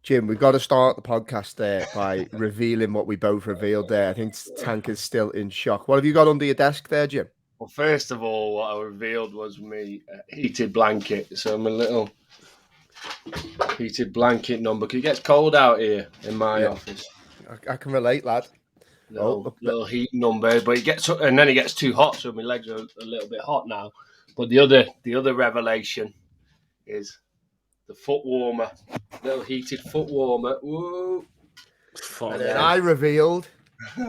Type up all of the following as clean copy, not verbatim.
Jim, we've got to start the podcast there by revealing what we both revealed there. I think Tank is still in shock. What have you got under your desk there, Jim? Well, first of all, what I revealed was my heated blanket. So my little heated blanket number. Because it gets cold out here in my office. I can relate, lad. Little heat number, but it gets and then it gets too hot, so my legs are a little bit hot now. But the other revelation is the foot warmer, little heated foot warmer. Woo! And then I revealed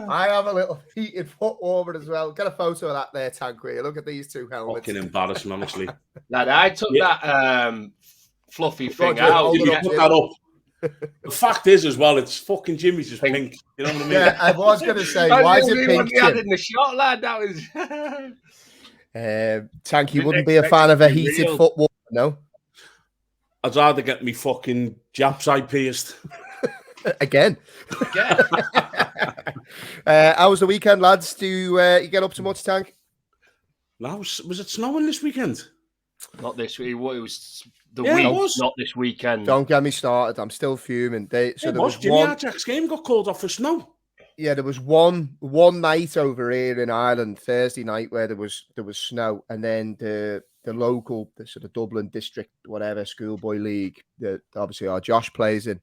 I have a little heated foot warmer as well. Get a photo of that there, Tank. Look at these two helmets. Fucking embarrassing, honestly. Lad, I took that fluffy thing out. You put that up. The fact is, as well, it's fucking Jimmy's just pink. You know what I mean? Yeah, I was going to say, why is it pink? You had in the shot, lad. That was. Tank, you wouldn't be a fan of a heated foot warmer, no? I'd rather get me fucking Japs eye pierced. Again. How was the weekend, lads? Do you get up to much, Tank? No, was it snowing this weekend? Not this week. It was the week, not this weekend. Don't get me started. I'm still fuming. There was Jimmy Ajax game got called off for snow. Yeah, there was one night over here in Ireland, Thursday night, where there was snow, and then the local, the sort of Dublin district, whatever, schoolboy league that obviously our Josh plays in,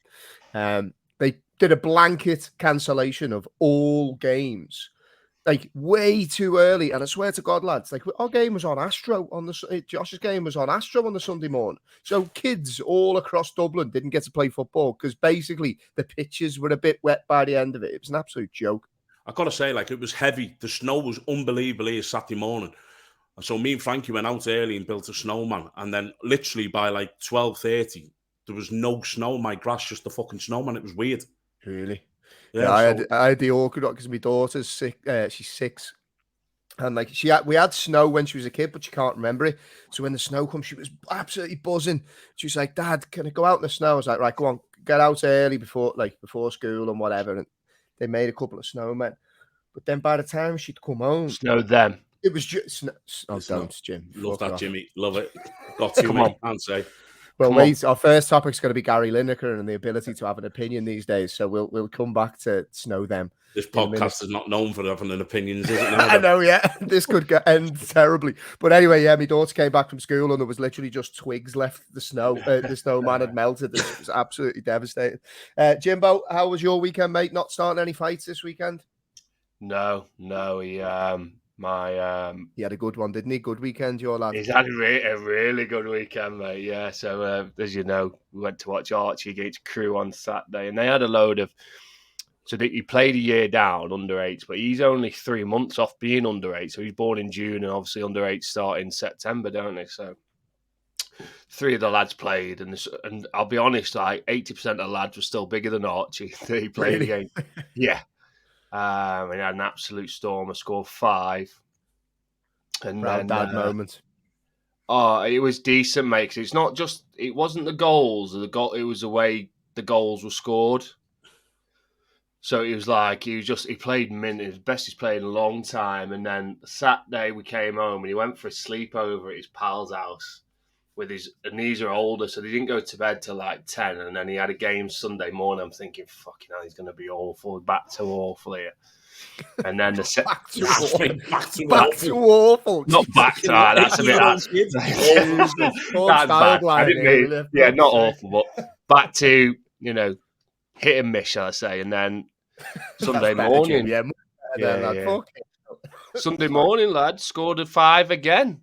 they did a blanket cancellation of all games, like way too early. And I swear to God, lads, like our game was on Astro Josh's game was on Astro on the Sunday morning. So kids all across Dublin didn't get to play football because basically the pitches were a bit wet by the end of it. It was an absolute joke. I got to say, like, it was heavy. The snow was unbelievable here Saturday morning. And so me and Frankie went out early and built a snowman. And then literally by like 12:30, there was no snow on my grass, just the fucking snowman. It was weird. Really? Yeah, I had the awkward because my daughter's sick. She's 6, and like we had snow when she was a kid, but she can't remember it. So when the snow comes, she was absolutely buzzing. She was like, "Dad, can I go out in the snow?" I was like, "Right, go on, get out early before school and whatever." And they made a couple of snowmen, but then by the time she'd come home, snowed them. It was just don't, Jim. Love that, Jimmy. Love it. Got to come on, answer. Well, wait, our first topic is going to be Gary Lineker and the ability to have an opinion these days. So we'll come back to snow them. This podcast is not known for having an opinions, is it? Now, I know, yeah. This could end terribly. But anyway, yeah, my daughter came back from school and there was literally just twigs left. The snowman had melted. It was absolutely devastating. Jimbo, how was your weekend, mate? Not starting any fights this weekend? No. He had a good one, didn't he? Good weekend, your lad. He's had a really good weekend, mate. Yeah. So as you know, we went to watch Archie against Crew on Saturday, and they had a load of. So he played a year down under 8s, but he's only 3 months off being under 8. So he's born in June, and obviously under 8 start in September, don't they? So 3 of the lads played, and I'll be honest, like 80% of the lads were still bigger than Archie that he played against. Yeah. He had an absolute storm. I scored 5. And Proud then dad moment. Oh, it was decent, mate. 'Cause it wasn't the goals. It was the way the goals were scored. So it was like he played minutes, best he's played in a long time. And then Saturday we came home and he went for a sleepover at his pal's house and these are older, so they didn't go to bed till like 10. And then he had a game Sunday morning. I'm thinking, fucking hell, he's going to be awful. Back to awful here. And then back to awful. Not back to that. That's a bit. That's bad. I didn't mean, yeah, not awful, but back to hit and miss, shall I say? And then Sunday morning, Sunday morning, lad scored a 5 again.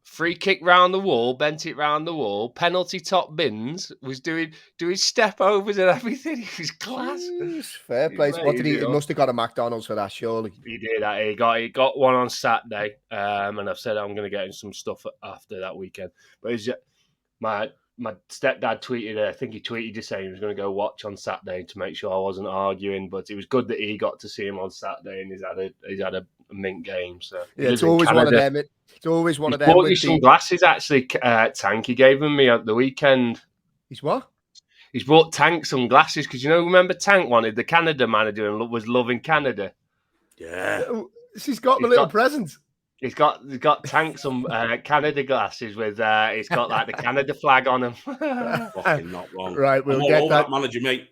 Free kick round the wall, bent it round the wall, penalty top bins, was doing step overs and everything. He was class. Fair play. What did he must have got a McDonald's for that, surely. He did. He got one on Saturday, and I've said I'm going to get him some stuff after that weekend. But it's just, my stepdad tweeted, I think he tweeted just saying he was going to go watch on Saturday to make sure I wasn't arguing. But it was good that he got to see him on Saturday, and he's had a mint game. So yeah, it's always one of them. It's always one of them. Bought you some glasses, actually, Tank. He gave them me at the weekend. He's what? He's brought Tank some glasses because remember Tank wanted the Canada manager and was loving Canada. Yeah, she's got the little present. He's got Tank some Canada glasses with it's got like the Canada flag on them. Fucking not wrong. Right, I'm we'll all get over that. manager, mate.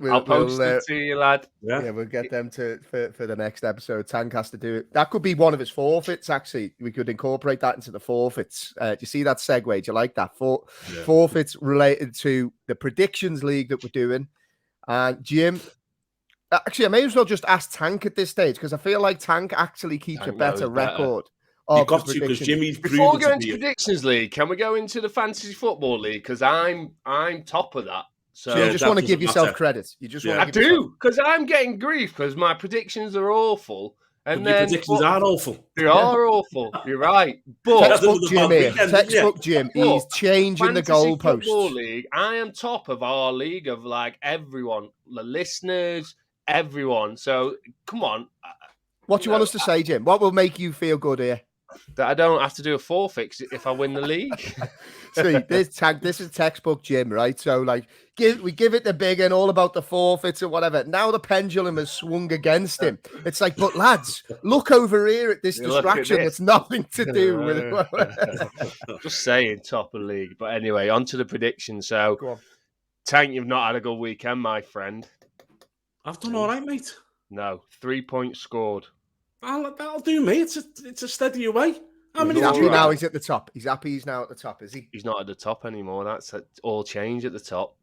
I'll post it to you, lad. Yeah, we'll get them for the next episode. Tank has to do it. That could be one of his forfeits, actually. We could incorporate that into the forfeits. Do you see that segue? Do you like that? Forfeits related to the predictions league that we're doing. And Jim, actually, I may as well just ask Tank at this stage because I feel like Tank actually keeps a better record. You got to, because Jimmy's before we go into predictions league, can we go into the fantasy football league? Because I'm top of that. So you just want to give yourself credit. You just want to give yourself... because I'm getting grief because my predictions are awful. And your predictions are awful. They are awful. You're right. But textbook Jim, he's changing the goalposts. Football league, I am top of our league of like everyone, the listeners, everyone. So come on. What do you want us to say, Jim? What will make you feel good here? That I don't have to do a forfeit if I win the league. See, this is textbook Jim, right? So, like, we give it the big and all about the forfeits or whatever. Now the pendulum has swung against him. It's like, but lads, look over here at this distraction. It's nothing to do with it. Just saying, top of the league. But anyway, on to the predictions. So, Tank, you've not had a good weekend, my friend. I've done all right, mate. No, 3 points scored. That'll do, mate. It's a steady away. He's happy now. He's at the top. He's happy. He's now at the top. Is he? He's not at the top anymore. That's all change at the top.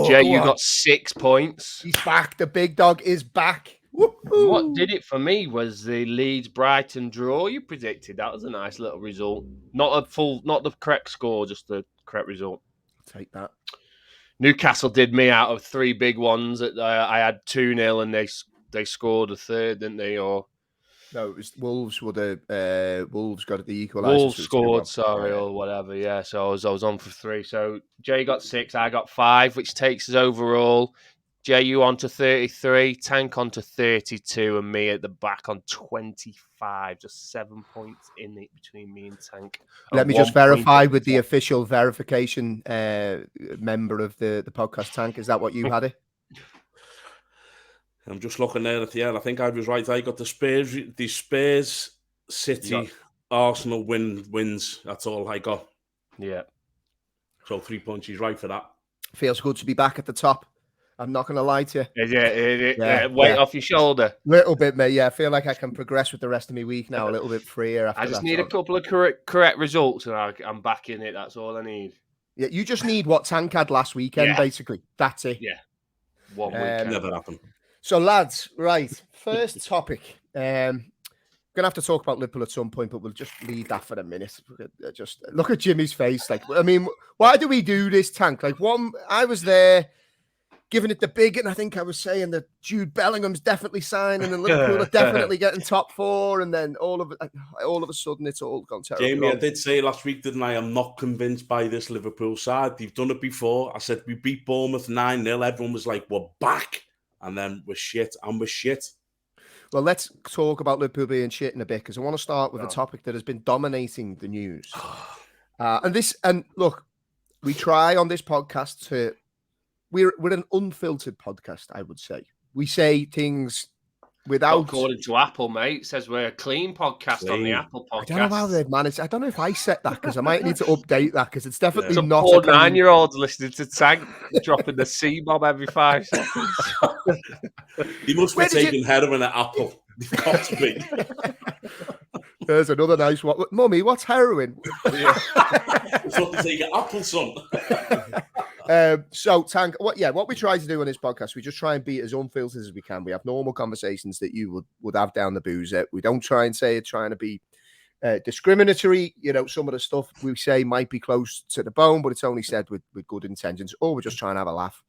Jay, you got 6 points. He's back. The big dog is back. Woo-hoo. What did it for me was the Leeds-Brighton draw you predicted. That was a nice little result. Not the correct score, just the correct result. I'll take that. Newcastle did me out of 3 big ones. I had 2-0 and they scored a third, didn't they? Or no, it was Wolves. Wolves got the equaliser. Wolves scored, or whatever. Yeah, so I was on for 3. So Jay got 6, I got 5, which takes us overall. Jay, you on to 33, Tank on to 32, and me at the back on 25. Just 7 points in it between me and Tank. Let me just verify with the official verification member of the podcast, Tank. Is that what you had it? I'm just looking there at the end. I think I was right. I got the Spurs, City, Arsenal wins. That's all I got. Yeah. So 3 points. He's right for that. Feels good to be back at the top. I'm not going to lie to you. Weight off your shoulder. Little bit, mate. Yeah, I feel like I can progress with the rest of my week now. A little bit freer. I just need a couple of correct results, and I'm back in it. That's all I need. Yeah, you just need what Tank had last weekend, basically. That's it. Yeah. 1 weekend. Never happened. So, lads, right. First topic. Going to have to talk about Liverpool at some point, but we'll just leave that for a minute. Just look at Jimmy's face. Like, I mean, why do we do this, Tank? Like, I was there giving it the big, and I think I was saying that Jude Bellingham's definitely signing, and Liverpool are definitely getting top 4, and then all of a sudden it's all gone terrible. Jamie, I did say last week, didn't I? I'm not convinced by this Liverpool side. They've done it before. I said we beat Bournemouth 9-0. Everyone was like, we're back. And then we're shit, and we're shit. Well, let's talk about Liverpool being shit in a bit, because I want to start with a topic that has been dominating the news. And look, we try on this podcast to... We're an unfiltered podcast, I would say. We say things without... According to Apple, mate. It says we're a clean podcast on the Apple podcast. I don't know how they've managed. I don't know if I set that, because I might need to update that, because it's definitely Some not... poor 9-year-olds listening to Tank dropping the C-bomb every 5 seconds. He must be taking heroin at Apple. They've got to be. There's another nice one. Mummy, what's heroin? It's what they take at Apple, son. So, Tank, what we try to do on this podcast, we just try and be as unfiltered as we can. We have normal conversations that you would have down the boozer. We don't try and say it trying to be discriminatory. You know, some of the stuff we say might be close to the bone, but it's only said with good intentions, or we're just trying to have a laugh.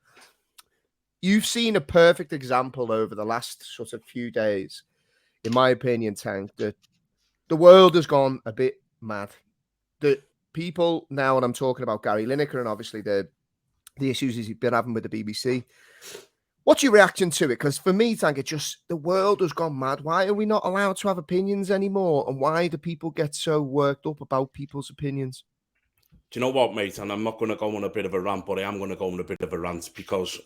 You've seen a perfect example over the last sort of few days, in my opinion, Tank, that the world has gone a bit mad. The people now, and I'm talking about Gary Lineker and obviously the issues he's been having with the BBC. What's your reaction to it? Because for me, Tank, the world has gone mad. Why are we not allowed to have opinions anymore? And why do people get so worked up about people's opinions? Do you know what, mate? And I'm not going to go on a bit of a rant, but I am going to go on a bit of a rant because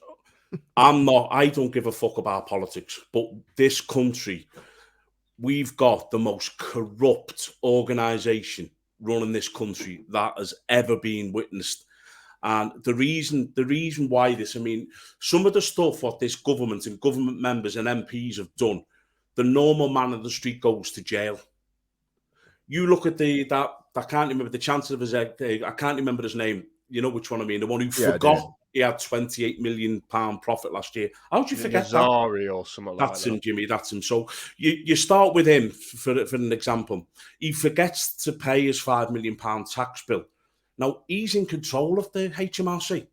I don't give a fuck about politics. But this country, we've got the most corrupt organisation running this country that has ever been witnessed. And the reason why this, I mean, some of the stuff what this government and government members and MPs have done, the normal man on the street goes to jail. You look at I can't remember the chances of his, I can't remember his name. You know which one I mean? The one who forgot he had £28 million profit last year. How do you forget Mazzari that? Or something like that's him, Jimmy. That's him. So you start with him for an example. He forgets to pay his £5 million tax bill. Now, he's in control of the HMRC.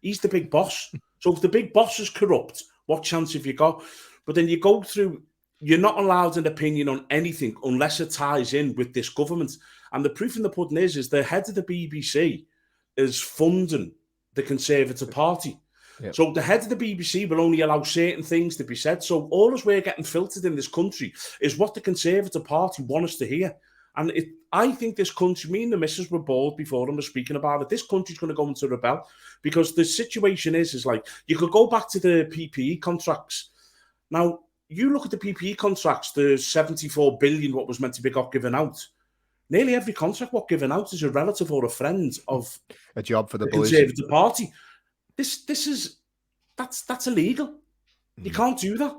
He's the big boss. So if the big boss is corrupt, what chance have you got? But then you go through, you're not allowed an opinion on anything unless it ties in with this government. And the proof in the pudding is the head of the BBC is funding the Conservative Party. Yep. So the head of the BBC will only allow certain things to be said. So all as we're getting filtered in this country is what the Conservative Party want us to hear. And I think this country, me and the missus were bored before and were speaking about it. This country's going to go into rebel because the situation is like, you could go back to the PPE contracts. Now, you look at the PPE contracts, the 74 billion, what was meant to be got given out. Nearly every contract what given out is a relative or a friend of a job for the boys. Conservative Party. That's illegal. You can't do that.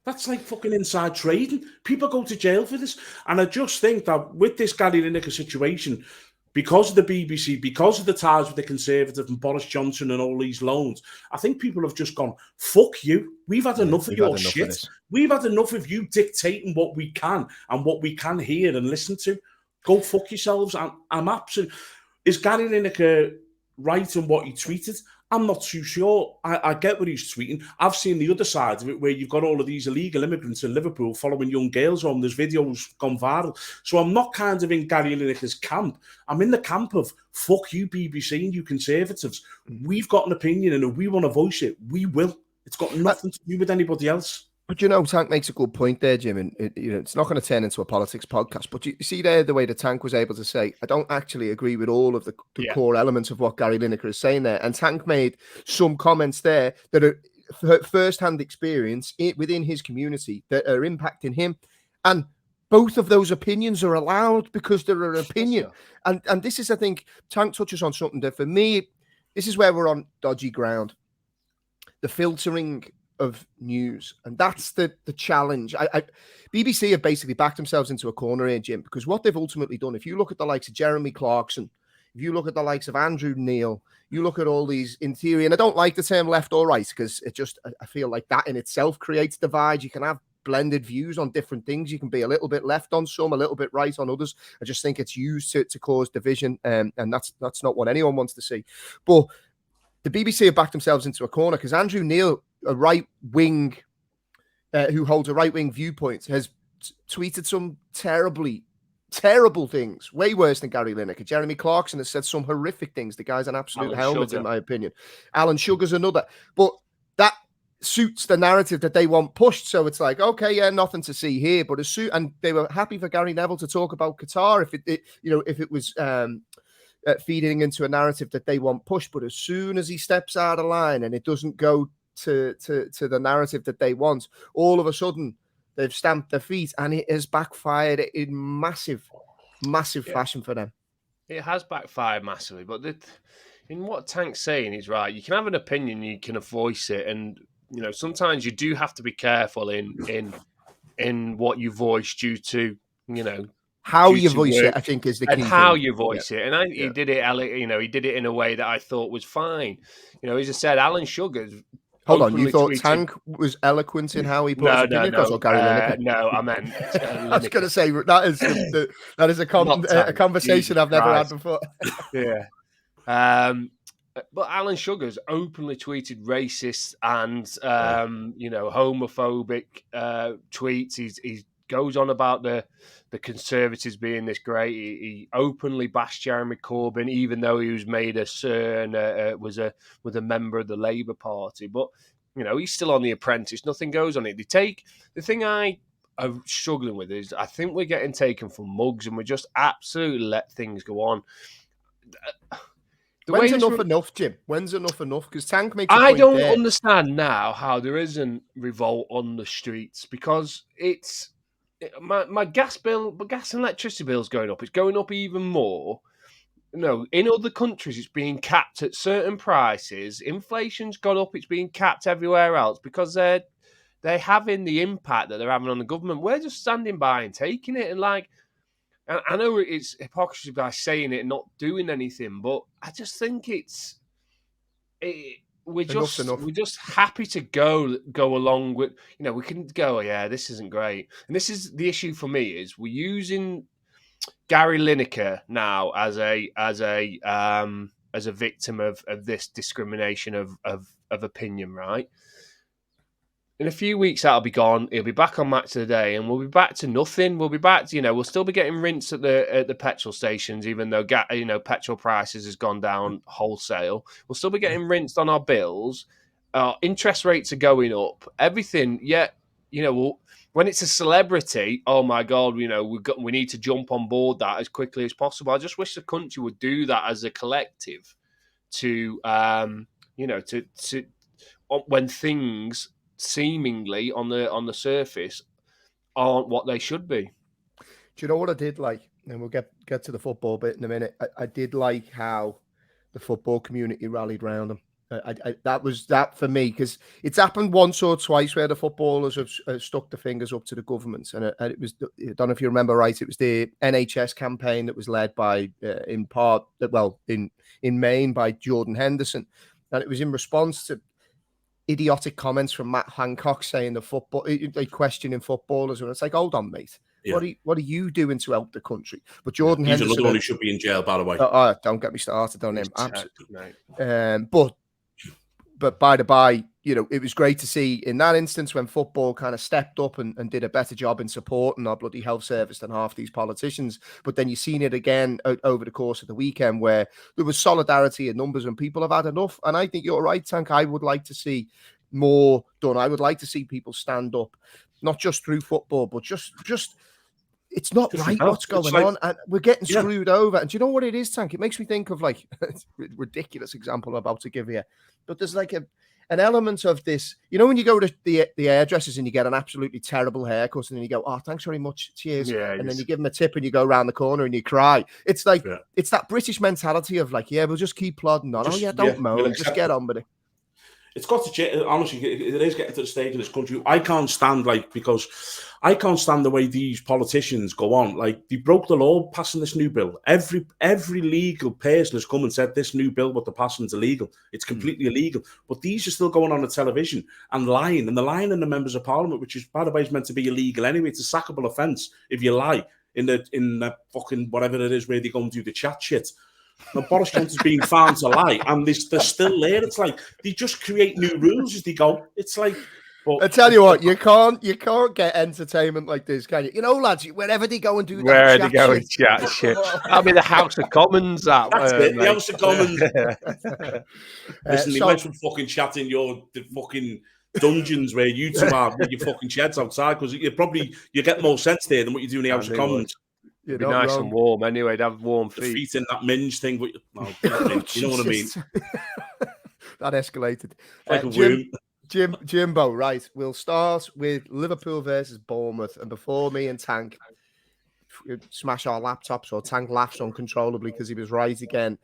That's like fucking inside trading. People go to jail for this. And I just think that with this Gary Lineker situation, because of the BBC, because of the ties with the Conservative and Boris Johnson and all these loans, I think people have just gone, fuck you. We've had enough of your shit. We've had enough of you dictating what we can and what we can hear and listen to. Go fuck yourselves. I'm absolutely... Is Gary Lineker right in what he tweeted? I'm not too sure. I get what he's tweeting. I've seen the other side of it where you've got all of these illegal immigrants in Liverpool following young girls home. There's videos gone viral. So I'm not kind of in Gary Lineker's camp. I'm in the camp of fuck you, BBC and you Conservatives. We've got an opinion and if we want to voice it, we will. It's got nothing to do with anybody else. But Tank makes a good point there, Jim, and it's not going to turn into a politics podcast. But you see there the way the Tank was able to say, I don't actually agree with all of the core elements of what Gary Lineker is saying there. And Tank made some comments there that are first-hand experience within his community that are impacting him. And both of those opinions are allowed because they're an opinion. And this is, I think, Tank touches on something that for me, this is where we're on dodgy ground. The filtering of news, and that's the challenge. BBC have basically backed themselves into a corner here, Jim, because what they've ultimately done, if you look at the likes of Jeremy Clarkson, if you look at the likes of Andrew Neil, you look at all these in theory, and I don't like the term left or right because I feel like that in itself creates divide. You can have blended views on different things. You can be a little bit left on some, a little bit right on others. I just think it's used to cause division, and that's not what anyone wants to see. But the BBC have backed themselves into a corner because Andrew Neil, a right wing who holds a right wing viewpoint, has tweeted some terrible things, way worse than Gary Lineker. Jeremy Clarkson has said some horrific things. The guy's an absolute helmet, in my opinion. Alan Sugar's another. But that suits the narrative that they want pushed. So it's like, okay, yeah, nothing to see here. But and they were happy for Gary Neville to talk about Qatar if it was feeding into a narrative that they want pushed. But as soon as he steps out of line and it doesn't go to the narrative that they want, all of a sudden they've stamped their feet, and it has backfired in massive fashion for them. It has backfired massively, but in what Tank's saying is right. You can have an opinion, you can voice it, and sometimes you do have to be careful in what you voice due to how you voice it. I think is the key. And how you voice it, and he did it. He did it in a way that I thought was fine. As I said, Alan Sugar's. Hold on, you thought Tank was eloquent in how he put his opinion across, or Gary Lineker? No, I meant I was going to say that is a conversation I've never had before. Yeah. But Alan Sugar's openly tweeted racist and homophobic tweets. He goes on about the Conservatives being this great. He openly bashed Jeremy Corbyn, even though he was made a sir and was a member of the Labour Party. But he's still on The Apprentice. Nothing goes on it. The thing I am struggling with is I think we're getting taken for mugs, and we just absolutely let things go on. When's enough, Jim? When's enough? Because Tank makes. I don't understand now how there isn't revolt on the streets, because my gas and electricity bill's going up. It's going up even more. No, in other countries, it's being capped at certain prices. Inflation's gone up. It's being capped everywhere else because they're having the impact that they're having on the government. We're just standing by and taking it. And like, I know it's hypocrisy by saying it and not doing anything, but I just think we're just happy to go along with, we can go, yeah, this isn't great. And this is the issue for me is we're using Gary Lineker now as a victim of this discrimination of opinion, right? In a few weeks, that'll be gone. He'll be back on Match of the Day, and we'll be back to nothing. We'll be back to, we'll still be getting rinsed at the petrol stations, even though petrol prices has gone down wholesale. We'll still be getting rinsed on our bills. Interest rates are going up. Everything, yet when it's a celebrity, oh my God, we need to jump on board that as quickly as possible. I just wish the country would do that as a collective to when things seemingly on the surface aren't what they should be. Do you know what I did like? And we'll get to the football bit in a minute. I did like how the football community rallied around them. That was that for me, because it's happened once or twice where the footballers have stuck the fingers up to the governments, and it was, I don't know if you remember right, it was the NHS campaign that was led by in Maine by Jordan Henderson, and it was in response to idiotic comments from Matt Hancock saying they questioning footballers, and it's like, hold on, mate. Yeah. What are you doing to help the country? But Jordan Henderson, another one who should be in jail, by the way. Don't get me started on him. Absolutely. But by the by, it was great to see in that instance when football kind of stepped up and did a better job in supporting our bloody health service than half these politicians. But then you've seen it again over the course of the weekend where there was solidarity in numbers and people have had enough. And I think you're right, Tank. I would like to see more done. I would like to see people stand up, not just through football, but just it's not right what's going on, and we're getting screwed over. And do you know what it is, Tank? It makes me think of like it's a ridiculous example I'm about to give you, but there's like an element of this. When you go to the hairdressers and you get an absolutely terrible haircut, and then you go, "Oh, thanks very much, cheers," and then you give them a tip and you go around the corner and you cry. It's like it's that British mentality of like, we'll just keep plodding on. Don't moan, just get on with it. It's got to change. Honestly, it is getting to the stage in this country. I can't stand the way these politicians go on. Like, they broke the law passing this new bill. Every legal person has come and said this new bill, what they're passing is illegal. It's completely illegal. But these are still going on the television and lying. And they're lying in the members of parliament, which is, by the way, is meant to be illegal anyway. It's a sackable offence if you lie in the fucking whatever it is where they go and do the chat shit. Now, Boris Johnson's being found to lie, and they're still there. It's like they just create new rules as they go. It's like, I tell you what, you can't get entertainment like this, can you? Lads, wherever they go and do where they go and chat shit. That'll be the House of Commons. That's it, the House of Commons. Listen, they might be fucking chatting the fucking dungeons where you two are with your fucking sheds outside, because you get more sense there than what you do in the House of Commons. It'd be nice and warm anyway, to have warm feet. The feet in that minge thing, but you know what I mean? That escalated. Jimbo, right. We'll start with Liverpool versus Bournemouth. And before me and Tank smash our laptops, or Tank laughs uncontrollably because he was right again,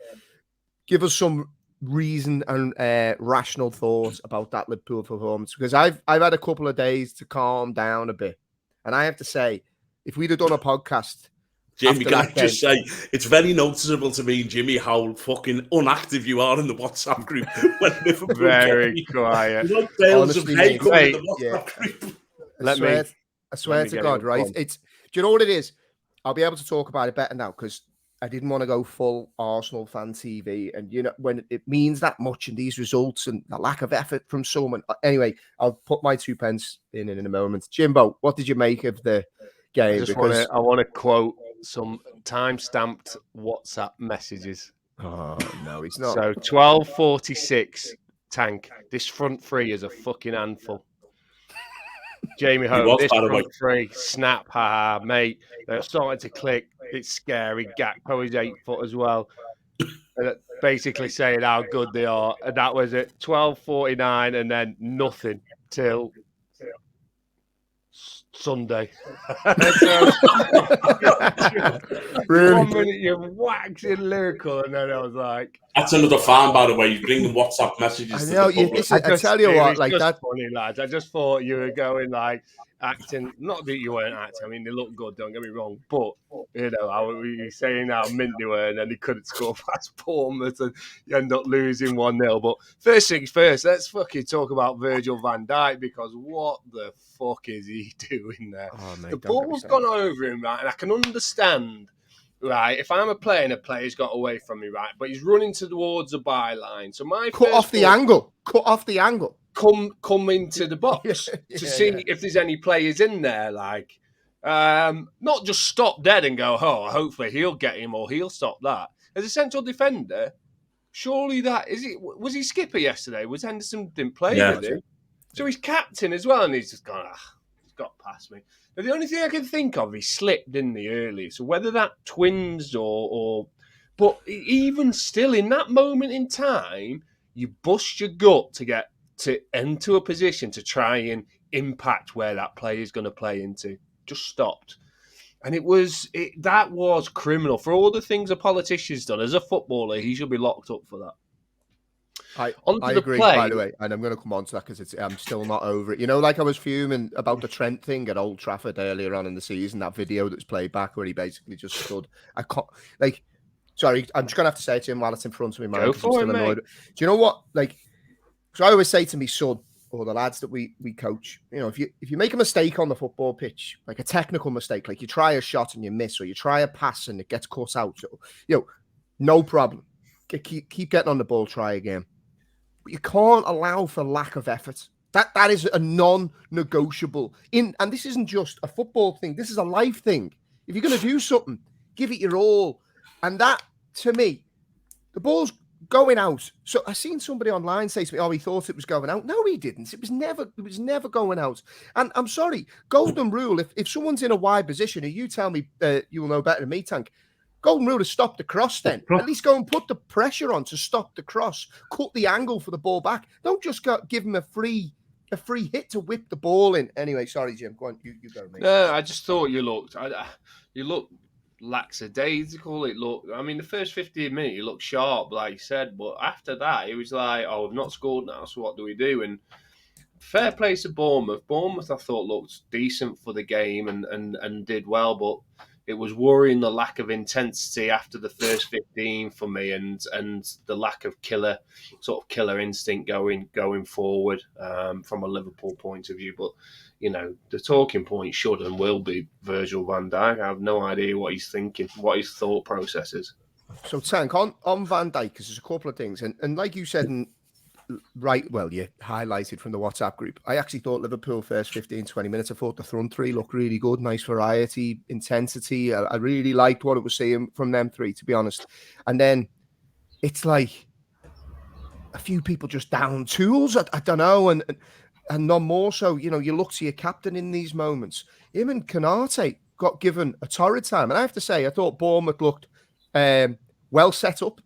give us some reason and rational thoughts about that Liverpool performance. Because I've had a couple of days to calm down a bit. And I have to say, if we'd have done a podcast... Jimmy, can I just say, it's very noticeable to me, Jimmy, how fucking unactive you are in the WhatsApp group. Very quiet. Like bales of hay coming in the WhatsApp group. I swear to God, right? Do you know what it is? I'll be able to talk about it better now, because I didn't want to go full Arsenal fan TV. And, when it means that much in these results and the lack of effort from someone. Anyway, I'll put my 2 pence in a moment. Jimbo, what did you make of the game? I want to quote some time-stamped WhatsApp messages. Oh, no, he's not. So, 12:46, Tank. This front three is a fucking handful. Jamie Holmes, this front three. Snap, haha, mate. They're starting to click. It's scary. Gakpo is 8 foot as well. Basically saying how good they are. And that was at 12:49, and then nothing till Sunday. Really? 1 minute you're waxing lyrical, and then I was like, That's another fan, by the way. He's bringing WhatsApp messages I know, to the public. I tell you what, it's like just that. funny, lads. I just thought you were going like acting. Not that you weren't acting. I mean, they look good. Don't get me wrong, but you know, you saying how mint they were, and then they couldn't score past Bournemouth, and you end up losing 1-0. But first things first, let's fucking talk about Virgil Van Dijk, because what the fuck is he doing there? Oh, mate, The don't get me ball's started. gone over him, right, and I can understand. Right, if I'm a player and a player's got away from me, right, but he's running towards the byline. So my Cut first off the angle. Cut off the angle. come into the box Yeah, to see yeah. if there's any players in there, like not just stop dead and go, oh, hopefully he'll get him or he'll stop that. As a central defender, surely that is it. Was he skipper yesterday? Was Henderson didn't play, Yeah. did he? So he's captain as well, and he's just gone. He's got past me. But the only thing I can think of, he slipped in the early. So whether that twins or, but even still, in that moment in time, you bust your gut to get to into a position to try and impact where that player is going to play into. Just stopped. And that was criminal. For all the things a politician's done, as a footballer, he should be locked up for that. I Onto the agree, play. by the way, and I'm going to come on to that because I'm still not over it. You know, like I was fuming about the Trent thing at Old Trafford earlier on in the season, that video that's played back where he basically just stood. I can't, like, sorry, I'm just going to have to say it to him while it's in front of me, man. Go 'cause I'm for still it, annoyed. mate. Do you know what? Like, so I always say to me son, or the lads that we coach, you know, if you make a mistake on the football pitch, like a technical mistake, like you try a shot and you miss, or you try a pass and it gets cut out, so, you know, no problem. Keep getting on the ball, try again. But you can't allow for lack of effort. That is a non-negotiable. And this isn't just a football thing. This is a life thing. If you're going to do something, give it your all. And that, to me, the ball's going out. So I seen somebody online say to me, "Oh, he thought it was going out." No, he didn't. It was never going out. And I'm sorry, golden rule. If someone's in a wide position, and you tell me you will know better than me, Tank. Golden rule to stop the cross then. At least go and put the pressure on to stop the cross. Cut the angle for the ball back. Don't just give him a free hit to whip the ball in. Anyway, sorry, Jim. Go on. You go, mate. No, I just thought you looked lackadaisical. I mean, the first 15 minutes, you looked sharp, like you said. But after that, it was like, oh, we've not scored now, so what do we do? And fair play to Bournemouth. Bournemouth, I thought, looked decent for the game and did well, but it was worrying the lack of intensity after the first 15 for me, and the lack of killer instinct going forward from a Liverpool point of view. But you know, the talking point should and will be Virgil Van Dijk. I have no idea what he's thinking, what his thought process is. So, Tank, on Van Dijk, because there's a couple of things, and like you said, right, well, you highlighted from the WhatsApp group, I actually thought Liverpool first 15, 20 minutes, I thought the front three looked really good, nice variety, intensity. I really liked what it was seeing from them three, to be honest. And then it's like a few people just down tools, I don't know, and none more so. You know, you look to your captain in these moments. Him and Konate got given a torrid time. And I have to say, I thought Bournemouth looked well set up.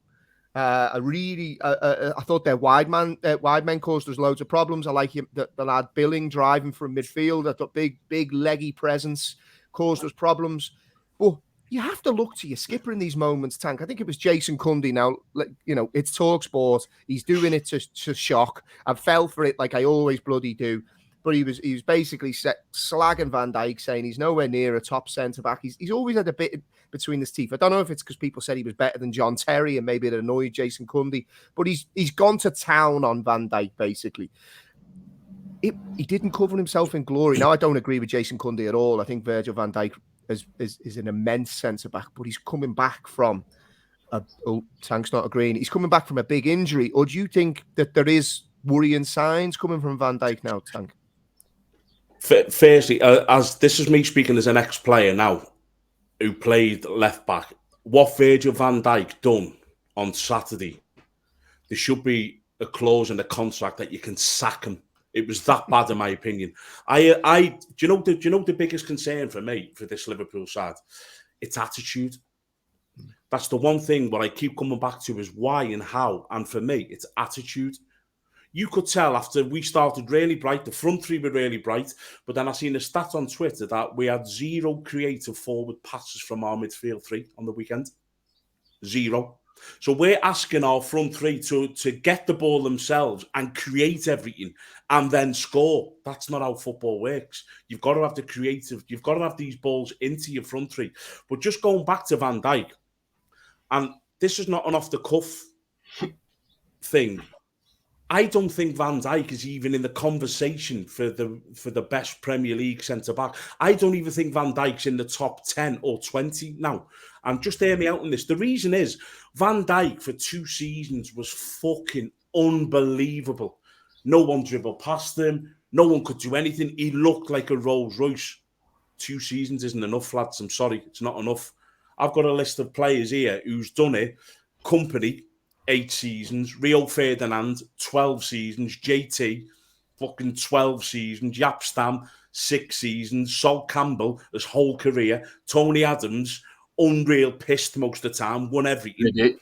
I thought their wide men caused us loads of problems. I like him, the lad Billing driving from midfield. I thought big leggy presence caused us problems. But you have to look to your skipper in these moments, Tank. I think it was Jason Cundy. Now, you know, it's TalkSport. He's doing it to shock. I fell for it like I always bloody do. But he was basically slagging Van Dijk, saying he's nowhere near a top centre back. He's always had a bit between his teeth. I don't know if it's because people said he was better than John Terry and maybe it annoyed Jason Cundy, but he's gone to town on Van Dijk basically. He didn't cover himself in glory. Now, I don't agree with Jason Cundy at all. I think Virgil Van Dijk is an immense centre back, but he's coming back from Tank's not agreeing. He's coming back from a big injury. Or do you think that there is worrying signs coming from Van Dijk now, Tank? Firstly, as this is me speaking as an ex-player now who played left back, what Virgil van Dijk done on Saturday, there should be a clause in the contract that you can sack him. It was that bad, in my opinion. Do you know the biggest concern for me for this Liverpool side? It's attitude. That's the one thing what I keep coming back to is why and how. And for me, it's attitude. you could tell after we started really bright, the front three were really bright, but then I seen a stat on Twitter that we had 0 creative forward passes from our midfield three on the weekend. 0. So we're asking our front three to get the ball themselves and create everything and then score. That's not how football works. You've got to have the creative, you've got to have these balls into your front three. But just going back to Van Dijk, and this is not an off-the-cuff thing, I don't think Van Dijk is even in the conversation for the best Premier League centre-back. I don't even think Van Dijk's in the top 10 or 20 now. And just hear me out on this. The reason is Van Dijk for 2 seasons was fucking unbelievable. No one dribbled past him. No one could do anything. He looked like a Rolls Royce. 2 seasons isn't enough, lads. I'm sorry. It's not enough. I've got a list of players here who's done it. Company, 8 seasons. Rio Ferdinand, 12 seasons. JT, fucking 12 seasons. Jaap Stam, 6 seasons. Sol Campbell, his whole career. Tony Adams, unreal, pissed most of the time, won everything.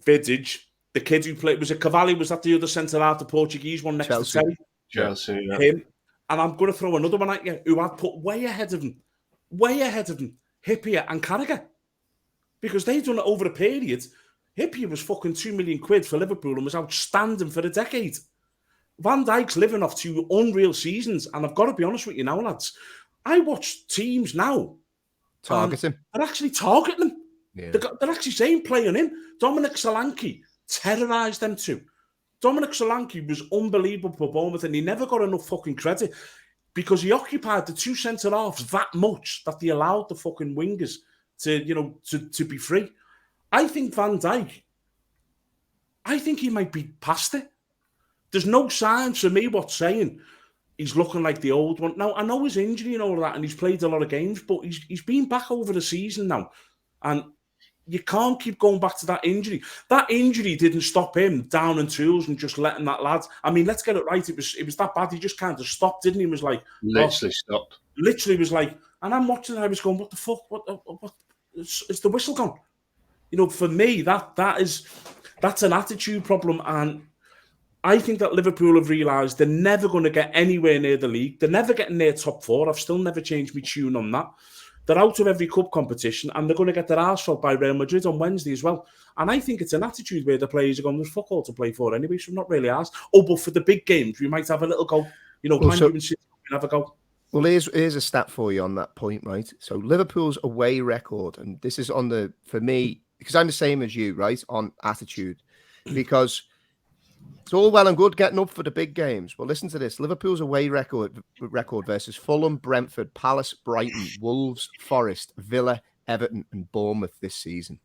Vidic. The kid who played, was it Cavalli? Was that the other centre-half, the Portuguese one next Chelsea. to Terry? Chelsea, yeah. Him. And I'm going to throw another one at you who I'd put way ahead of him. Hippier and Carragher. Because they've done it over a period. Hippier was fucking £2 million for Liverpool and was outstanding for a decade. Van Dijk's living off 2 unreal seasons. And I've got to be honest with you now, lads. I watch teams now. Targeting. They're actually targeting him. Yeah. They're actually saying play on him. Dominic Solanke terrorised them too. Dominic Solanke was unbelievable for Bournemouth and he never got enough fucking credit because he occupied the 2 centre-halves that much that they allowed the fucking wingers to be free. I think Van Dijk, I think he might be past it. There's no signs for me what's saying he's looking like the old one. Now, I know his injury and all that, and he's played a lot of games, but he's been back over the season now. And you can't keep going back to that injury. That injury didn't stop him down in tools and just letting that lad. I mean, let's get it right. It was that bad. He just kind of stopped, didn't he? He was like... Literally stopped. Literally was like... And I'm watching and I was going, what the fuck? What is the whistle gone? You know, for me, that's an attitude problem. And I think that Liverpool have realised they're never going to get anywhere near the league. They're never getting near top 4. I've still never changed my tune on that. They're out of every cup competition and they're going to get their arse felt by Real Madrid on Wednesday as well. And I think it's an attitude where the players are going, there's fuck all to play for anyway, so I'm not really asked. Oh, but for the big games, we might have a little go. You know, Man U and City can have a go. Well, here's a stat for you on that point, right? So Liverpool's away record, and this is for me, because I'm the same as you, right, on attitude, because it's all well and good getting up for the big games. Well, listen to this. Liverpool's away record versus Fulham, Brentford, Palace, Brighton, Wolves, Forest, Villa, Everton and Bournemouth this season.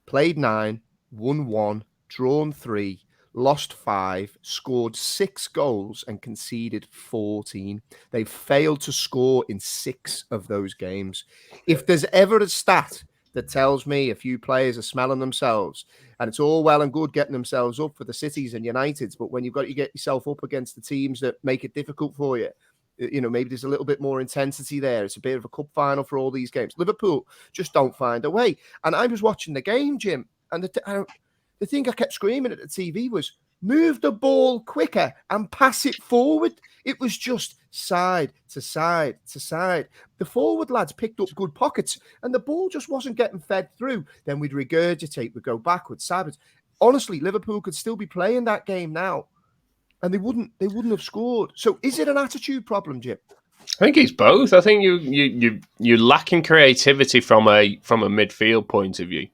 Played 9, won 1, drawn 3, lost 5, scored 6 goals and conceded 14. They've failed to score in 6 of those games. If there's ever a stat that tells me a few players are smelling themselves, and it's all well and good getting themselves up for the Cities and Uniteds, but when you've got to get yourself up against the teams that make it difficult for you, you know, maybe there's a little bit more intensity there. It's a bit of a cup final for all these games. Liverpool just don't find a way. And I was watching the game, Jim, and the thing I kept screaming at the TV was, move the ball quicker and pass it forward. It was just side to side to side. The forward lads picked up good pockets and the ball just wasn't getting fed through. Then we'd regurgitate, we'd go backwards, sideways. Honestly, Liverpool could still be playing that game now and they wouldn't have scored. So is it an attitude problem, Jim? I think it's both. I think you're lacking creativity from a midfield point of view.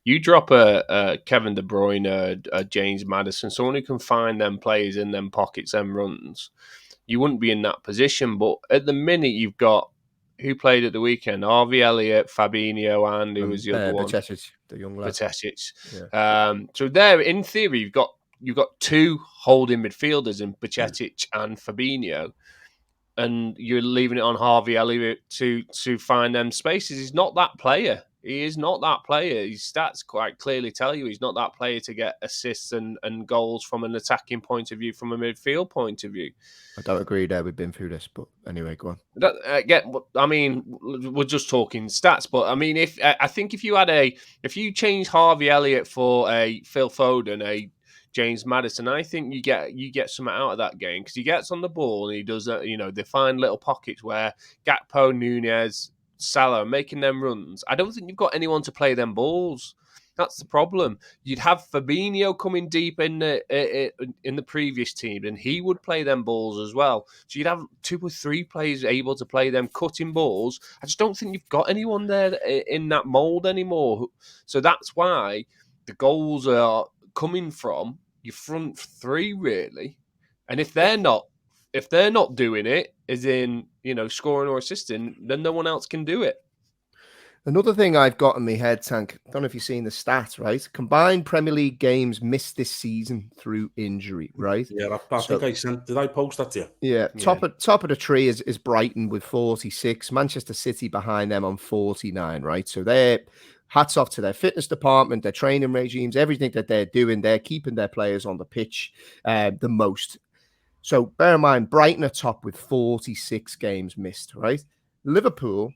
You drop a Kevin De Bruyne, a James Maddison, someone who can find them players in them pockets, them runs. You wouldn't be in that position. But at the minute, you've got who played at the weekend: Harvey Elliott, Fabinho, and who was the other one? Bajcetic, the young lad. Bajcetic. Yeah. So there, in theory, you've got 2 holding midfielders in Bajcetic and Fabinho. And you're leaving it on Harvey Elliott to find them spaces. He's not that player. He is not that player. His stats quite clearly tell you he's not that player to get assists and goals from an attacking point of view, from a midfield point of view. I don't agree there. We've been through this, but anyway, go on. I mean, we're just talking stats, but I mean, if you change Harvey Elliott for a Phil Foden, a James Maddison. I think you get something out of that game because he gets on the ball and he does that. They find little pockets where Gakpo, Nunez, Salah are making them runs. I don't think you've got anyone to play them balls. That's the problem. You'd have Fabinho coming deep in the previous team, and he would play them balls as well. So you'd have 2 or 3 players able to play them cutting balls. I just don't think you've got anyone there in that mould anymore. So that's why the goals are coming from your front 3, really. And if they're not doing it, as in scoring or assisting, then no one else can do it. Another thing I've got in my head, Tank, I don't know if you've seen the stats, right? Combined Premier League games missed this season through injury, right? Yeah, I think I sent. Did I post that to you? Yeah, top of the tree is Brighton with 46, Manchester City behind them on 49, right? So they're hats off to their fitness department, their training regimes, everything that they're doing. They're keeping their players on the pitch the most. So bear in mind, Brighton are top with 46 games missed, right? Liverpool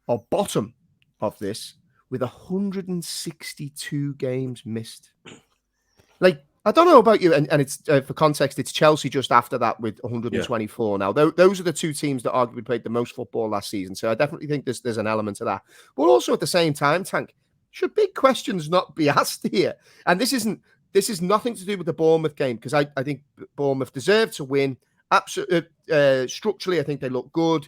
are bottom of this with 162 games missed. Like, I don't know about you, and it's for context, it's Chelsea just after that with 124. Yeah. Now, those are the 2 teams that arguably played the most football last season. So I definitely think there's an element of that. But also at the same time, Tank, should big questions not be asked here? And this is nothing to do with the Bournemouth game, because I think Bournemouth deserve to win. Absolutely, structurally, I think they look good.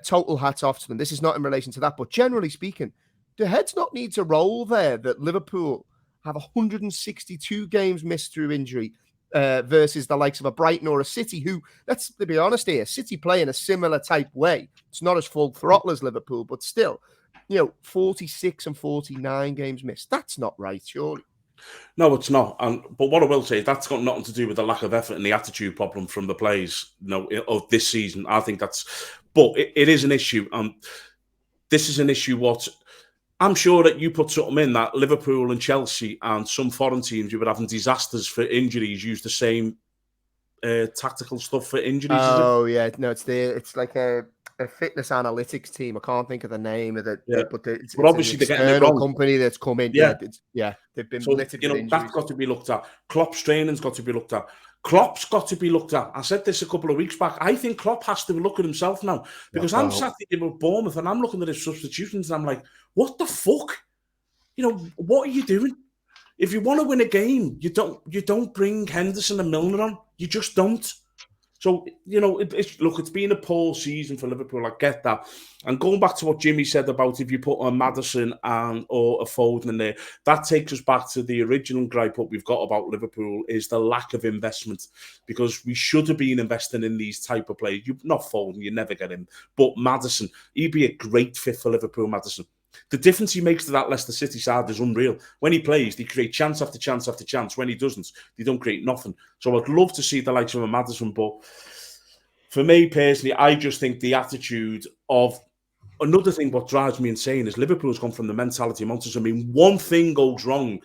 Total hats off to them. This is not in relation to that, but generally speaking, do heads not need to roll there that Liverpool have 162 games missed through injury versus the likes of a Brighton or a City, who, let's be honest here, City play in a similar type way. It's not as full throttle as Liverpool, but still, 46 and 49 games missed. That's not right, surely. No, it's not. But what I will say is that's got nothing to do with the lack of effort and the attitude problem from the players, of this season. I think but it is an issue. This is an issue. What I'm sure that you put something in that Liverpool and Chelsea and some foreign teams, you were having disasters for injuries, use the same tactical stuff for injuries. Oh yeah, no, it's like a fitness analytics team. I can't think of the name of it, but it's obviously an external company that's come in. Yeah, they've been littered with injuries. That's got to be looked at. Klopp's training's got to be looked at. Klopp's got to be looked at. I said this a couple of weeks back. I think Klopp has to look at himself now, because I'm sat here with Bournemouth and I'm looking at his substitutions and I'm like, what the fuck? What are you doing? If you want to win a game, you don't bring Henderson and Milner on. You just don't. So, it's been a poor season for Liverpool. I get that. And going back to what Jimmy said about if you put a Maddison or a Foden in there, that takes us back to the original gripe what we've got about Liverpool is the lack of investment, because we should have been investing in these type of players. Not Foden, you never get him. But Maddison, he'd be a great fit for Liverpool, Maddison. The difference he makes to that Leicester City side is unreal. When he plays, they create chance after chance after chance. When he doesn't, they don't create nothing. So I'd love to see the likes of a Maddison, but for me personally, I just think the attitude of... Another thing what drives me insane is Liverpool's gone from the mentality of monsters. I mean, one thing goes wrong